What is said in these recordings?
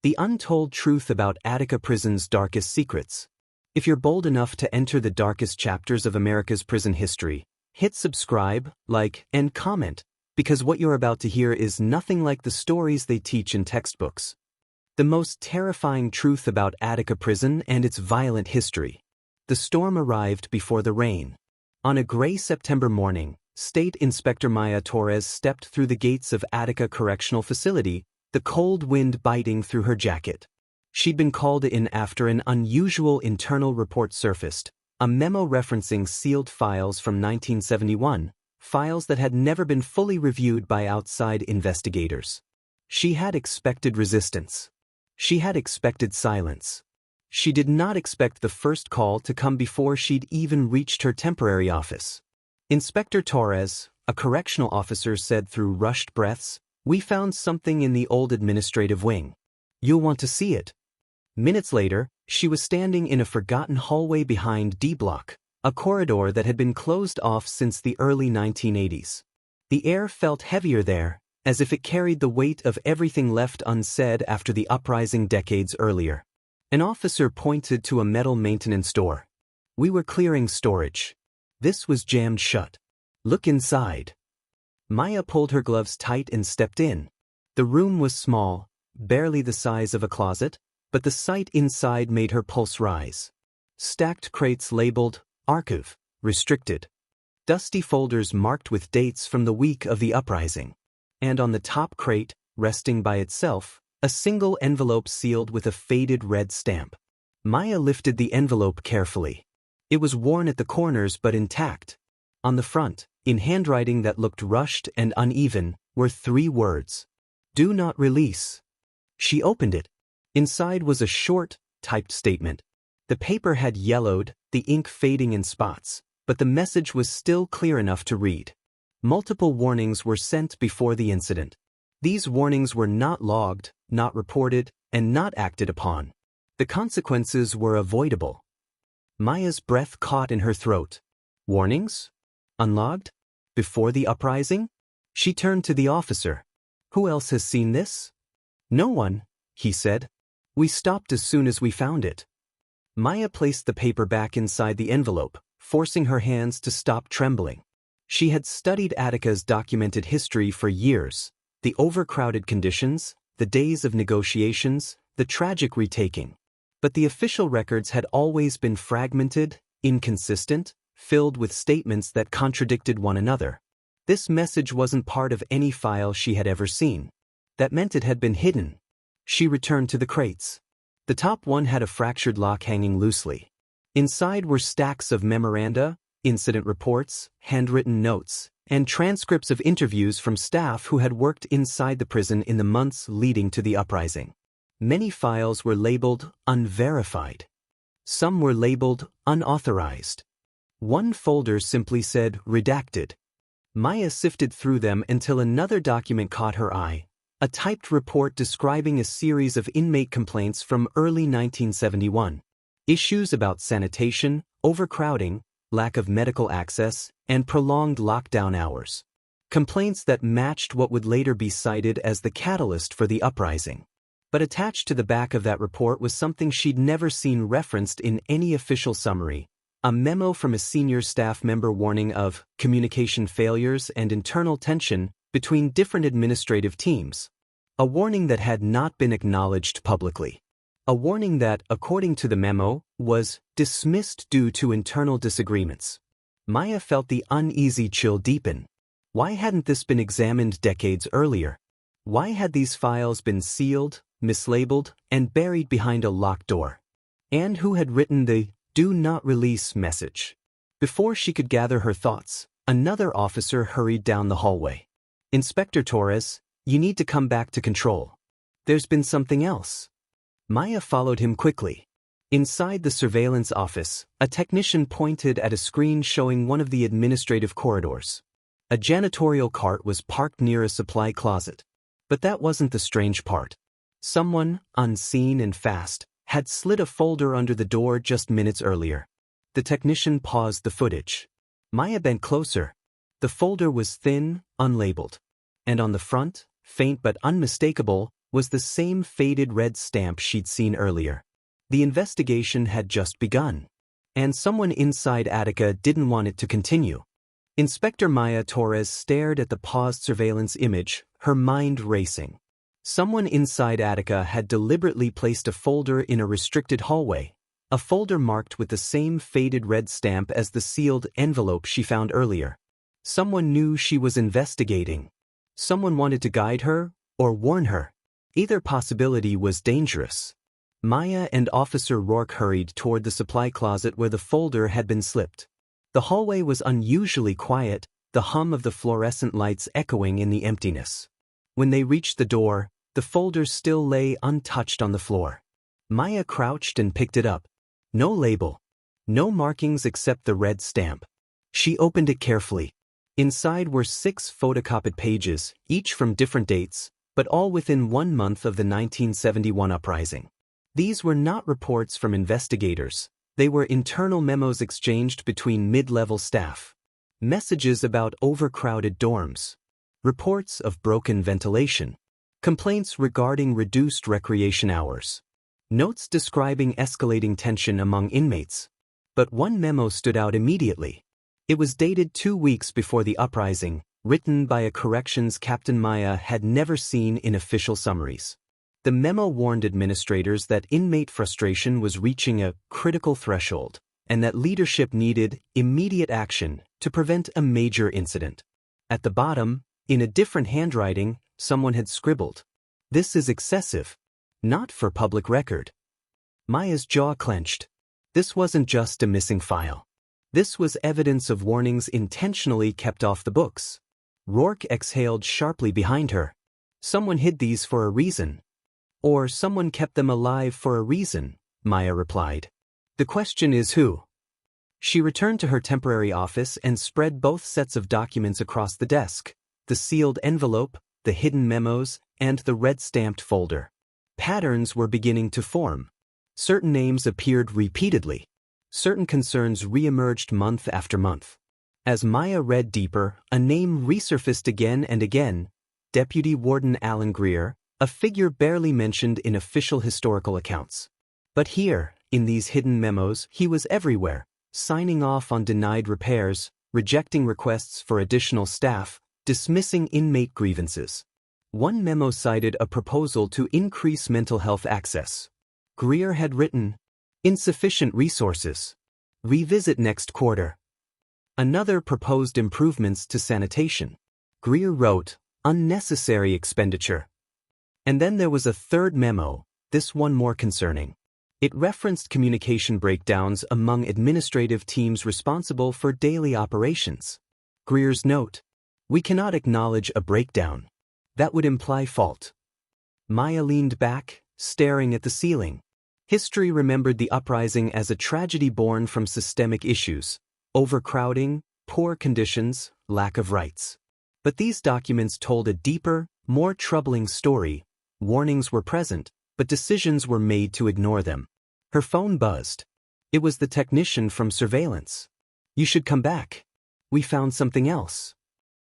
The untold truth about Attica prison's darkest secrets. If you're bold enough to enter the darkest chapters of America's prison history, hit subscribe, like, and comment, because what you're about to hear is nothing like the stories they teach in textbooks. The most terrifying truth about Attica prison and its violent history. The storm arrived before the rain. On a gray September morning, State Inspector Maya Torres stepped through the gates of Attica Correctional Facility, the cold wind biting through her jacket. She'd been called in after an unusual internal report surfaced, a memo referencing sealed files from 1971, files that had never been fully reviewed by outside investigators. She had expected resistance. She had expected silence. She did not expect the first call to come before she'd even reached her temporary office. Inspector Torres, a correctional officer, said through rushed breaths, "We found something in the old administrative wing. You'll want to see it." Minutes later, she was standing in a forgotten hallway behind D Block, a corridor that had been closed off since the early 1980s. The air felt heavier there, as if it carried the weight of everything left unsaid after the uprising decades earlier. An officer pointed to a metal maintenance door. "We were clearing storage. This was jammed shut. Look inside." Maya pulled her gloves tight and stepped in. The room was small, barely the size of a closet, but the sight inside made her pulse rise. Stacked crates labeled, "Archive, Restricted." Dusty folders marked with dates from the week of the uprising. And on the top crate, resting by itself, a single envelope sealed with a faded red stamp. Maya lifted the envelope carefully. It was worn at the corners but intact. On the front, in handwriting that looked rushed and uneven, were 3 words. "Do not release." She opened it. Inside was a short, typed statement. The paper had yellowed, the ink fading in spots, but the message was still clear enough to read. Multiple warnings were sent before the incident. These warnings were not logged, not reported, and not acted upon. The consequences were avoidable. Maya's breath caught in her throat. Warnings? Unlogged? Before the uprising? She turned to the officer. "Who else has seen this?" "No one," he said. "We stopped as soon as we found it." Maya placed the paper back inside the envelope, forcing her hands to stop trembling. She had studied Attica's documented history for years, the overcrowded conditions, the days of negotiations, the tragic retaking. But the official records had always been fragmented, inconsistent, filled with statements that contradicted one another. This message wasn't part of any file she had ever seen. That meant it had been hidden. She returned to the crates. The top one had a fractured lock hanging loosely. Inside were stacks of memoranda, incident reports, handwritten notes, and transcripts of interviews from staff who had worked inside the prison in the months leading to the uprising. Many files were labeled unverified. Some were labeled unauthorized. One folder simply said redacted. Maya sifted through them until another document caught her eye, a typed report describing a series of inmate complaints from early 1971. Issues about sanitation, overcrowding, lack of medical access, and prolonged lockdown hours. Complaints that matched what would later be cited as the catalyst for the uprising. But attached to the back of that report was something she'd never seen referenced in any official summary, a memo from a senior staff member warning of communication failures and internal tension between different administrative teams. A warning that had not been acknowledged publicly. A warning that, according to the memo, was dismissed due to internal disagreements. Maya felt the uneasy chill deepen. Why hadn't this been examined decades earlier? Why had these files been sealed, mislabeled, and buried behind a locked door? And who had written the "do not release" message? Before she could gather her thoughts, another officer hurried down the hallway. "Inspector Torres, you need to come back to control. There's been something else." Maya followed him quickly. Inside the surveillance office, a technician pointed at a screen showing one of the administrative corridors. A janitorial cart was parked near a supply closet. But that wasn't the strange part. Someone, unseen and fast, had slid a folder under the door just minutes earlier. The technician paused the footage. Maya bent closer. The folder was thin, unlabeled. And on the front, faint but unmistakable, was the same faded red stamp she'd seen earlier. The investigation had just begun, and someone inside Attica didn't want it to continue. Inspector Maya Torres stared at the paused surveillance image, her mind racing. Someone inside Attica had deliberately placed a folder in a restricted hallway, a folder marked with the same faded red stamp as the sealed envelope she found earlier. Someone knew she was investigating. Someone wanted to guide her or warn her. Either possibility was dangerous. Maya and Officer Rourke hurried toward the supply closet where the folder had been slipped. The hallway was unusually quiet, the hum of the fluorescent lights echoing in the emptiness. When they reached the door, the folder still lay untouched on the floor. Maya crouched and picked it up. No label. No markings except the red stamp. She opened it carefully. Inside were 6 photocopied pages, each from different dates, but all within 1 month of the 1971 uprising. These were not reports from investigators. They were internal memos exchanged between mid-level staff. Messages about overcrowded dorms. Reports of broken ventilation. Complaints regarding reduced recreation hours. Notes describing escalating tension among inmates. But one memo stood out immediately. It was dated 2 weeks before the uprising, written by a corrections captain Maya had never seen in official summaries. The memo warned administrators that inmate frustration was reaching a critical threshold, and that leadership needed immediate action to prevent a major incident. At the bottom, in a different handwriting, someone had scribbled, "This is excessive. Not for public record." Maya's jaw clenched. This wasn't just a missing file. This was evidence of warnings intentionally kept off the books. Rourke exhaled sharply behind her. Someone hid these for a reason. Or someone kept them alive for a reason, Maya replied. The question is who? She returned to her temporary office and spread both sets of documents across the desk, the sealed envelope, the hidden memos, and the red-stamped folder. Patterns were beginning to form. Certain names appeared repeatedly. Certain concerns re-emerged month after month. As Maya read deeper, a name resurfaced again and again, Deputy Warden Alan Greer, a figure barely mentioned in official historical accounts. But here, in these hidden memos, he was everywhere, signing off on denied repairs, rejecting requests for additional staff, dismissing inmate grievances. One memo cited a proposal to increase mental health access. Greer had written, "Insufficient resources. Revisit next quarter." Another proposed improvements to sanitation. Greer wrote, "Unnecessary expenditure." And then there was a third memo, this one more concerning. It referenced communication breakdowns among administrative teams responsible for daily operations. Greer's note, "We cannot acknowledge a breakdown. That would imply fault." Maya leaned back, staring at the ceiling. History remembered the uprising as a tragedy born from systemic issues, overcrowding, poor conditions, lack of rights. But these documents told a deeper, more troubling story. Warnings were present, but decisions were made to ignore them. Her phone buzzed. It was the technician from surveillance. "You should come back. We found something else."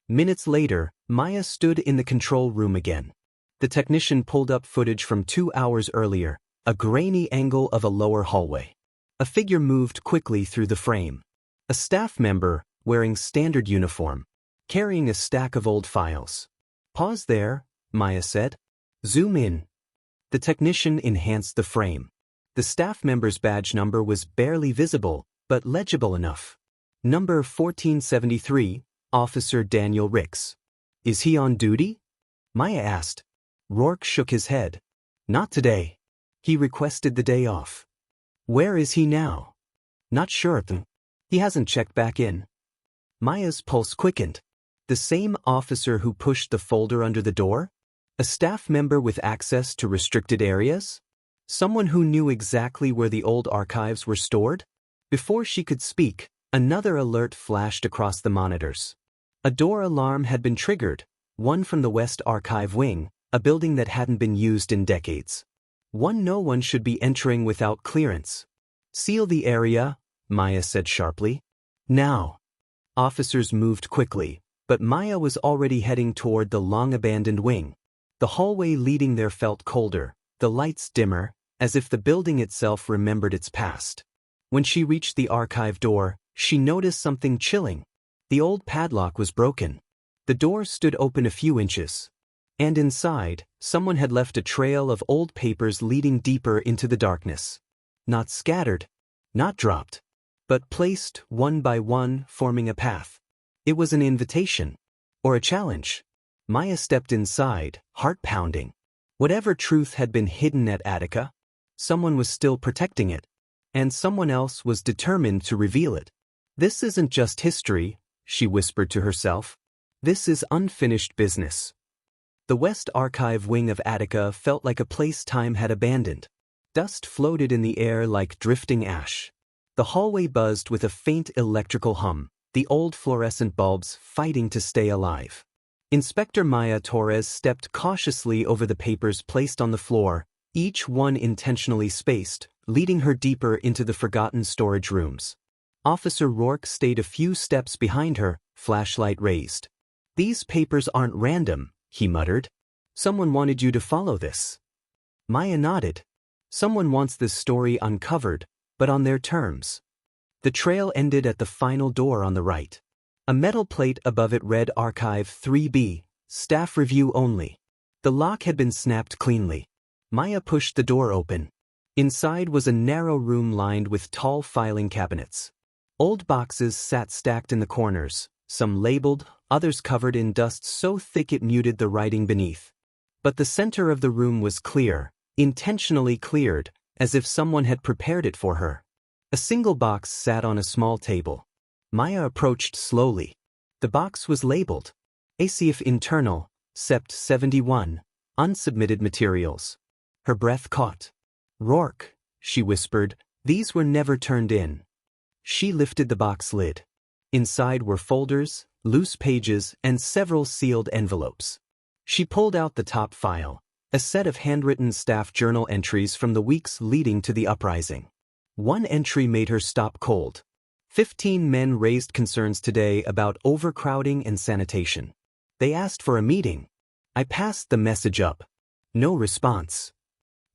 Minutes later, Maya stood in the control room again. The technician pulled up footage from 2 hours earlier, a grainy angle of a lower hallway. A figure moved quickly through the frame. A staff member, wearing standard uniform, carrying a stack of old files. "Pause there," Maya said. "Zoom in." The technician enhanced the frame. The staff member's badge number was barely visible, but legible enough. Number 1473, Officer Daniel Ricks. "Is he on duty?" Maya asked. Rourke shook his head. "Not today. He requested the day off." "Where is he now?" "Not sure. He hasn't checked back in." Maya's pulse quickened. The same officer who pushed the folder under the door? A staff member with access to restricted areas? Someone who knew exactly where the old archives were stored? Before she could speak, another alert flashed across the monitors. A door alarm had been triggered, one from the West Archive Wing, a building that hadn't been used in decades. One no one should be entering without clearance. "Seal the area," Maya said sharply. "Now." Officers moved quickly, but Maya was already heading toward the long-abandoned wing. The hallway leading there felt colder, the lights dimmer, as if the building itself remembered its past. When she reached the archive door, she noticed something chilling. The old padlock was broken. The door stood open a few inches. And inside, someone had left a trail of old papers leading deeper into the darkness. Not scattered, not dropped, but placed one by one, forming a path. It was an invitation. Or a challenge. Maya stepped inside, heart pounding. Whatever truth had been hidden at Attica, someone was still protecting it. And someone else was determined to reveal it. This isn't just history, she whispered to herself. This is unfinished business. The West Archive wing of Attica felt like a place time had abandoned. Dust floated in the air like drifting ash. The hallway buzzed with a faint electrical hum, the old fluorescent bulbs fighting to stay alive. Inspector Maya Torres stepped cautiously over the papers placed on the floor, each one intentionally spaced, leading her deeper into the forgotten storage rooms. Officer Rourke stayed a few steps behind her, flashlight raised. "These papers aren't random," he muttered. "Someone wanted you to follow this." Maya nodded. "Someone wants this story uncovered, but on their terms." The trail ended at the final door on the right. A metal plate above it read Archive 3B, Staff Review Only. The lock had been snapped cleanly. Maya pushed the door open. Inside was a narrow room lined with tall filing cabinets. Old boxes sat stacked in the corners, some labeled, others covered in dust so thick it muted the writing beneath. But the center of the room was clear, intentionally cleared, as if someone had prepared it for her. A single box sat on a small table. Maya approached slowly. The box was labeled ACF Internal, Sept 71, Unsubmitted Materials. Her breath caught. "Rourke," she whispered, "these were never turned in." She lifted the box lid. Inside were folders, loose pages, and several sealed envelopes. She pulled out the top file, a set of handwritten staff journal entries from the weeks leading to the uprising. One entry made her stop cold. 15 men raised concerns today about overcrowding and sanitation. They asked for a meeting. I passed the message up. No response.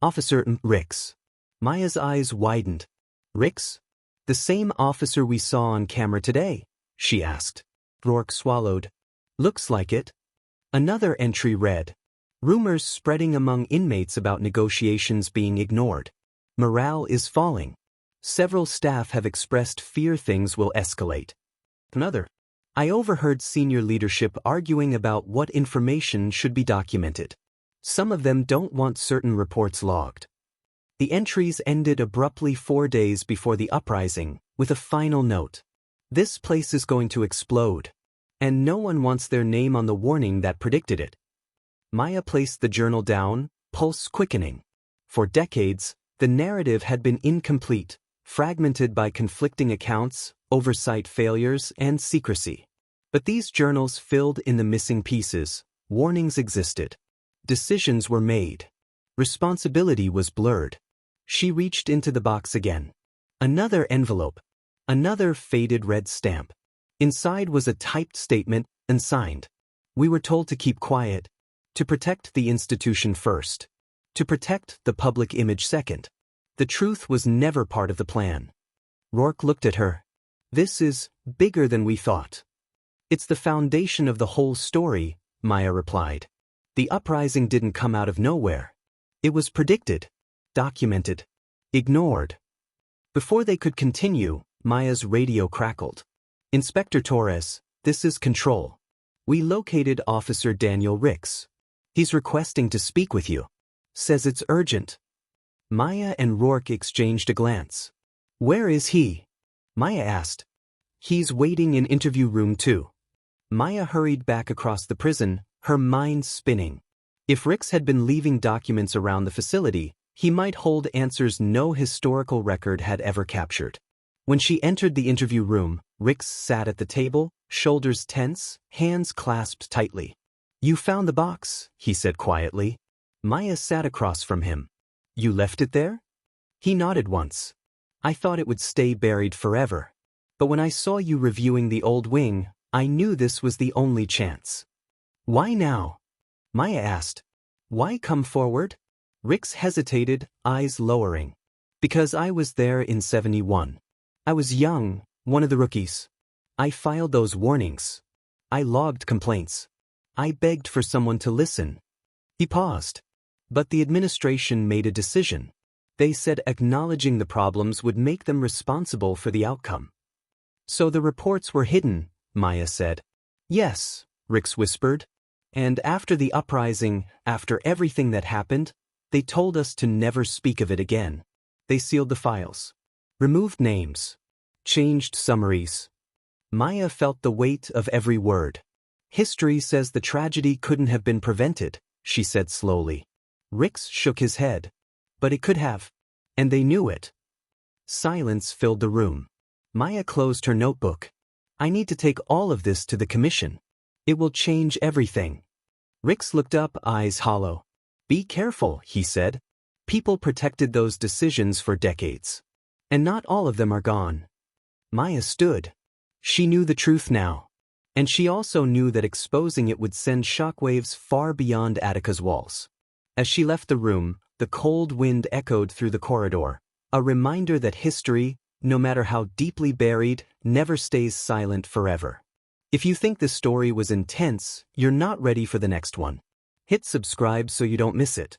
Officer Ricks. Maya's eyes widened. Ricks? The same officer we saw on camera today? She asked. Rourke swallowed. Looks like it. Another entry read, rumors spreading among inmates about negotiations being ignored. Morale is falling. Several staff have expressed fear things will escalate. Another. I overheard senior leadership arguing about what information should be documented. Some of them don't want certain reports logged. The entries ended abruptly 4 days before the uprising, with a final note. This place is going to explode. And no one wants their name on the warning that predicted it. Maya placed the journal down, pulse quickening. For decades, the narrative had been incomplete, fragmented by conflicting accounts, oversight failures, and secrecy. But these journals filled in the missing pieces. Warnings existed. Decisions were made. Responsibility was blurred. She reached into the box again. Another envelope. Another faded red stamp. Inside was a typed statement, and signed. We were told to keep quiet. To protect the institution first. To protect the public image second. The truth was never part of the plan. Rourke looked at her. This is bigger than we thought. It's the foundation of the whole story, Maya replied. The uprising didn't come out of nowhere. It was predicted, documented, ignored. Before they could continue, Maya's radio crackled. Inspector Torres, this is Control. We located Officer Daniel Ricks. He's requesting to speak with you. Says it's urgent. Maya and Rourke exchanged a glance. Where is he? Maya asked. He's waiting in interview room 2. Maya hurried back across the prison, her mind spinning. If Ricks had been leaving documents around the facility, he might hold answers no historical record had ever captured. When she entered the interview room, Ricks sat at the table, shoulders tense, hands clasped tightly. You found the box, he said quietly. Maya sat across from him. You left it there? He nodded once. I thought it would stay buried forever. But when I saw you reviewing the old wing, I knew this was the only chance. Why now? Maya asked. Why come forward? Rix hesitated, eyes lowering. Because I was there in 71. I was young, one of the rookies. I filed those warnings. I logged complaints. I begged for someone to listen. He paused. But the administration made a decision. They said acknowledging the problems would make them responsible for the outcome. So the reports were hidden, Maya said. Yes, Rix whispered. And after the uprising, after everything that happened, they told us to never speak of it again. They sealed the files. Removed names. Changed summaries. Maya felt the weight of every word. History says the tragedy couldn't have been prevented, she said slowly. Rix shook his head. But it could have. And they knew it. Silence filled the room. Maya closed her notebook. I need to take all of this to the commission. It will change everything. Rix looked up, eyes hollow. Be careful, he said. People protected those decisions for decades. And not all of them are gone. Maya stood. She knew the truth now. And she also knew that exposing it would send shockwaves far beyond Attica's walls. As she left the room, the cold wind echoed through the corridor, a reminder that history, no matter how deeply buried, never stays silent forever. If you think this story was intense, you're not ready for the next one. Hit subscribe so you don't miss it.